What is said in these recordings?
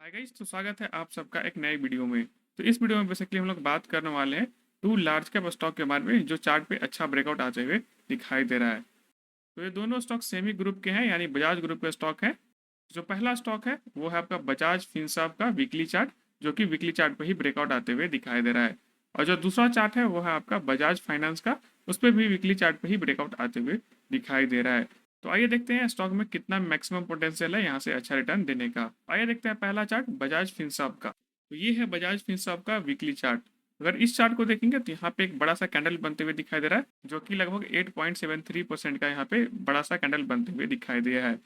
Hi guys, तो स्वागत है आप सबका एक नए वीडियो में। तो इस वीडियो में बेसिकली हम लोग बात करने वाले हैं टू लार्ज कैप स्टॉक के बारे में जो चार्ट पे अच्छा ब्रेकआउट आते हुए दिखाई दे रहा है। तो ये दोनों स्टॉक सेमी ग्रुप के हैं, यानी बजाज ग्रुप के स्टॉक है। जो पहला स्टॉक है वो है आपका बजाज फिनसर्व का वीकली चार्ट, जो कि वीकली चार्ट पे ही ब्रेकआउट आते हुए दिखाई दे रहा है। और जो दूसरा चार्ट है वो है आपका बजाज फाइनेंस का, उस पर भी वीकली चार्ट पे ही ब्रेकआउट आते हुए दिखाई दे रहा है। तो आइए देखते हैं स्टॉक में कितना मैक्सिमम पोटेंशियल है यहाँ से अच्छा रिटर्न देने का। आइए देखते हैं पहला चार्ट बजाज फिनसर्व का। तो ये है बजाज फिनसर्व का वीकली चार्ट। अगर इस चार्ट को देखेंगे तो यहाँ पे एक बड़ा सा कैंडल बनते हुए दिखाई दे रहा है, जो कि लगभग 8.73% का यहाँ पे बड़ा सा कैंडल बनते हुए दिखाई दिया है।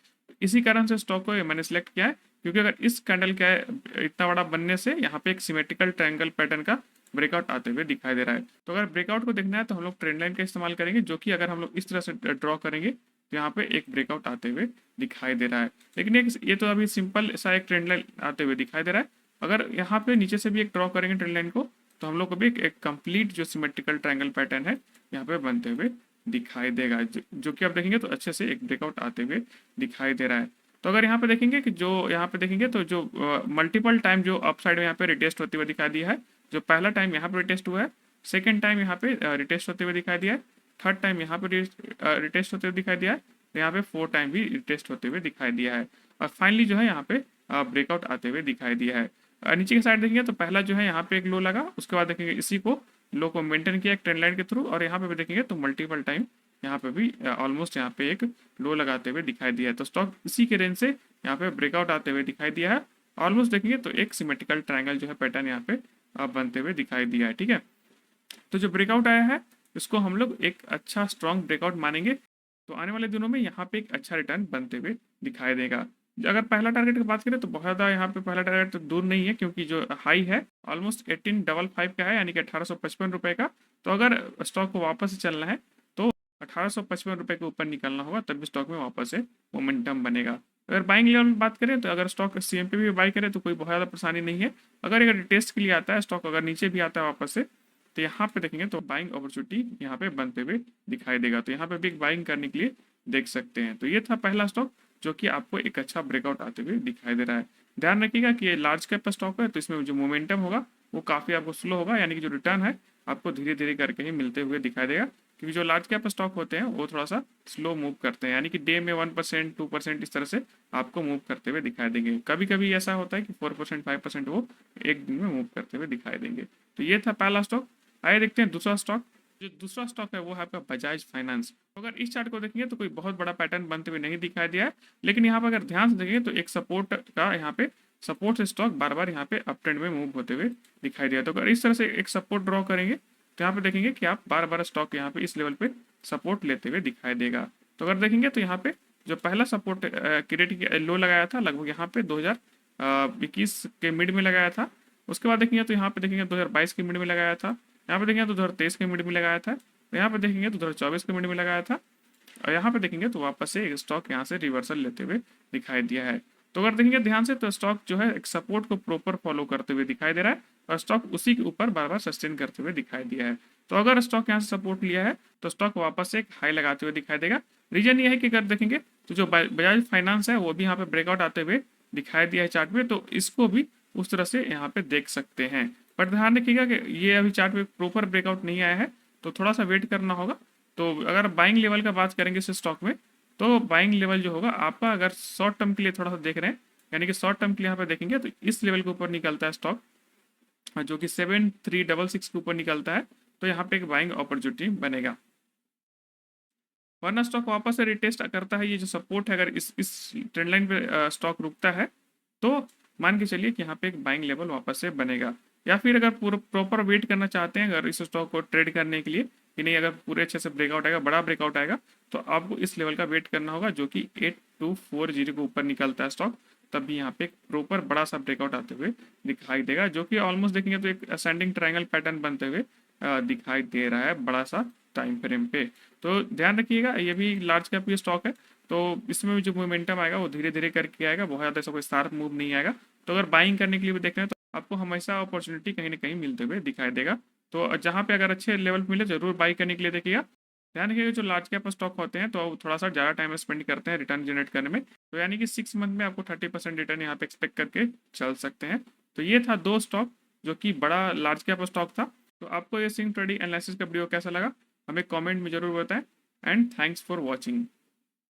इसी कारण से स्टॉक को मैंने सेलेक्ट किया है, क्योंकि अगर इस कैंडल का इतना बड़ा बनने से यहाँ पे एक सिमेट्रिकल ट्रायंगल पैटर्न का ब्रेकआउट आते हुए दिखाई दे रहा है। तो अगर ब्रेकआउट को देखना है तो हम लोग ट्रेंड लाइन का इस्तेमाल करेंगे, जो कि अगर हम लोग इस तरह से ड्रॉ करेंगे तो यहाँ पे एक ब्रेकआउट आते हुए दिखाई दे रहा है। लेकिन एक ये तो अभी सिंपल सा एक ट्रेंड लाइन आते हुए दिखाई दे रहा है। अगर यहाँ पे नीचे से भी एक ड्रॉ करेंगे ट्रेंड लाइन को, तो हम लोग को भी एक कंप्लीट जो सिमेट्रिकल ट्रायंगल पैटर्न है यहाँ पे बनते हुए दिखाई देगा, जो कि आप देखेंगे तो अच्छे से एक ब्रेकआउट आते हुए दिखाई दे रहा है। तो अगर यहाँ पे देखेंगे कि जो यहाँ पे देखेंगे तो जो मल्टीपल टाइम जो अप साइड में यहाँ पे रिटेस्ट होते हुए दिखाई दिया है। जो पहला टाइम यहाँ पे रिटेस्ट हुआ है, सेकेंड टाइम यहाँ पे रिटेस्ट होते हुए दिखाई दिया है, थर्ड टाइम यहाँ पे रिटेस्ट होते हुए दिखाई दिया है, तो यहाँ पे फोर टाइम भी रिटेस्ट होते हुए दिखाई दिया है। और फाइनली जो है यहाँ पे ब्रेकआउट आते हुए दिखाई दिया है। नीचे की साइड देखेंगे तो पहला जो है यहाँ पे एक लो लगा, उसके बाद देखेंगे इसी को लो को मेंटेन किया एक ट्रेंड लाइन के थ्रू, और यहाँ पे भी देखेंगे तो मल्टीपल टाइम यहाँ पे भी ऑलमोस्ट यहाँ पे एक लो लगाते हुए दिखाई दिया है। तो स्टॉक इसी के रेंज से यहाँ पे ब्रेकआउट आते हुए दिखाई दिया है। ऑलमोस्ट देखेंगे तो एक सिमेट्रिकल ट्रायंगल जो है पैटर्न यहाँ पे बनते हुए दिखाई दिया है। ठीक है, तो जो ब्रेकआउट आया है इसको हम लोग एक अच्छा स्ट्रॉन्ग ब्रेकआउट मानेंगे। तो आने वाले दिनों में यहाँ पे एक अच्छा रिटर्न बनते हुए दिखाई देगा। अगर पहला टारगेट की बात करें तो बहुत ज़्यादा यहाँ पे पहला टारगेट तो दूर नहीं है, क्योंकि जो हाई है ऑलमोस्ट 1855 का है, यानी कि 1855 रुपये का। तो अगर स्टॉक को वापस से चलना है तो 1855 रुपये के ऊपर निकलना होगा, तब भी स्टॉक में वापस से मोमेंटम बनेगा। अगर बाइंग लेवल में बात करें तो अगर स्टॉक सीएम पे भी बाई करें तो कोई बहुत ज़्यादा परेशानी नहीं है। अगर टेस्ट के लिए आता है स्टॉक, अगर नीचे भी आता है वापस से, तो यहाँ पे देखेंगे तो बाइंग अपॉर्चुनिटी यहाँ पे बनते हुए दिखाई देगा। तो यहाँ पे भी बाइंग करने के लिए देख सकते हैं। तो ये था पहला स्टॉक, जो कि आपको एक अच्छा ब्रेकआउट आते हुए दिखाई दे रहा है। ध्यान रखिएगा कि ये लार्ज कैप का स्टॉक है, तो इसमें जो मोमेंटम होगा वो काफ़ी आपको स्लो होगा, यानी कि जो रिटर्न है आपको धीरे धीरे करके ही मिलते हुए दिखाई देगा। क्योंकि जो लार्ज कैप स्टॉक होते हैं वो थोड़ा सा स्लो मूव करते हैं, यानी कि डे में 1% 2% इस तरह से आपको मूव करते हुए दिखाई देंगे। कभी कभी ऐसा होता है कि 4% 5% वो एक दिन में मूव करते हुए दिखाई देंगे। तो ये था पहला स्टॉक। आइए देखते हैं दूसरा स्टॉक। जो दूसरा स्टॉक है वो है आपका बजाज फाइनेंस। तो अगर इस चार्ट को देखेंगे तो कोई बहुत बड़ा पैटर्न बनते हुए नहीं दिखाई दिया है, लेकिन यहाँ पर अगर ध्यान से देखेंगे तो एक सपोर्ट का यहाँ पे सपोर्ट से स्टॉक बार बार यहाँ पे अप ट्रेंड में मूव होते हुए दिखाई दिया। तो अगर इस तरह से एक सपोर्ट ड्रॉ करेंगे तो यहाँ पे देखेंगे कि आप बार बार स्टॉक यहाँ पे इस लेवल पे सपोर्ट लेते हुए दिखाई देगा। तो अगर देखेंगे तो यहाँ पे जो पहला सपोर्ट क्रेडिट लो लगाया था लगभग यहाँ पे 2021 के मिड में लगाया था। उसके बाद देखेंगे तो यहाँ पे देखेंगे 2022 के मिड में लगाया था। यहाँ पे देखेंगे तो 2023 के मिड में लगाया था। तो यहाँ पे देखेंगे तो 2024 के मिड में लगाया था। और यहाँ पे देखेंगे तो वापस से एक स्टॉक यहाँ से रिवर्सल लेते हुए दिखाई दिया है। तो अगर देखेंगे ध्यान से तो स्टॉक जो है एक सपोर्ट को प्रॉपर फॉलो करते हुए दिखाई दे रहा है, और स्टॉक उसी के ऊपर बार बार सस्टेन करते हुए दिखाई दिया है। तो अगर स्टॉक यहाँ से सपोर्ट लिया है तो स्टॉक वापस से एक हाई लगाते हुए दिखाई देगा। रीजन ये है कि अगर देखेंगे तो जो बजाज फाइनेंस है वो भी यहाँ पे ब्रेकआउट आते हुए दिखाई दिया है चार्ट में, तो इसको भी उस तरह से यहाँ पे देख सकते हैं। पर ध्यान रखिएगा कि ये अभी चार्ट में प्रॉपर ब्रेकआउट नहीं आया है, तो थोड़ा सा वेट करना होगा। तो अगर बाइंग लेवल का बात करेंगे इस स्टॉक में, तो बाइंग लेवल जो होगा आपका, अगर शॉर्ट टर्म के लिए थोड़ा सा देख रहे हैं, यानी कि शॉर्ट टर्म के लिए यहाँ पे देखेंगे तो इस लेवल के ऊपर निकलता है स्टॉक, जो कि 7366 के ऊपर निकलता है, तो यहाँ पे एक बाइंग अपॉर्चुनिटी बनेगा। वरना स्टॉक वापस से रिटेस्ट करता है ये जो सपोर्ट है, अगर इस ट्रेंड लाइन पे स्टॉक रुकता है तो मान के चलिए कि यहाँ पे एक बाइंग लेवल वापस से बनेगा। या फिर अगर पूरा प्रॉपर वेट करना चाहते हैं अगर इस स्टॉक को ट्रेड करने के लिए कि नहीं, अगर पूरे अच्छे से ब्रेकआउट आएगा, बड़ा ब्रेकआउट आएगा, तो आपको इस लेवल का वेट करना होगा, जो कि 8240 के ऊपर निकलता है स्टॉक। तब भी यहाँ पे एक प्रॉपर बड़ा सा ब्रेकआउट आते हुए दिखाई देगा, जो कि ऑलमोस्ट देखेंगे तो एक असेंडिंग ट्रायंगल पैटर्न बनते हुए दिखाई दे रहा है बड़ा सा टाइम फ्रेम पे। तो ध्यान रखिएगा ये भी लार्ज कैप की स्टॉक है, तो इसमें भी जो मोमेंटम आएगा वो धीरे धीरे करके आएगा, बहुत ज़्यादा ऐसा कोई शार्प मूव नहीं आएगा। तो अगर बाइंग करने के लिए भी देख रहे हैं तो आपको हमेशा अपॉर्चुनिटी कहीं ना कहीं मिलते हुए दिखाई देगा। तो जहाँ पे अगर अच्छे लेवल पे मिले जरूर बाई करने के लिए देखिएगा। ध्यान रखिएगा जो लार्ज कैप स्टॉक होते हैं तो थोड़ा सा ज़्यादा टाइम स्पेंड करते हैं रिटर्न जनरेट करने में, तो यानी कि 6 मंथ में आपको 30% रिटर्न यहाँ पे एक्सपेक्ट करके चल सकते हैं। तो ये था 2 स्टॉक जो कि बड़ा लार्ज कैप स्टॉक था। तो आपको ये स्विंग ट्रेडिंग एनालिसिस का वीडियो कैसा लगा हमें कमेंट में ज़रूर बताएं, एंड थैंक्स फॉर वॉचिंग।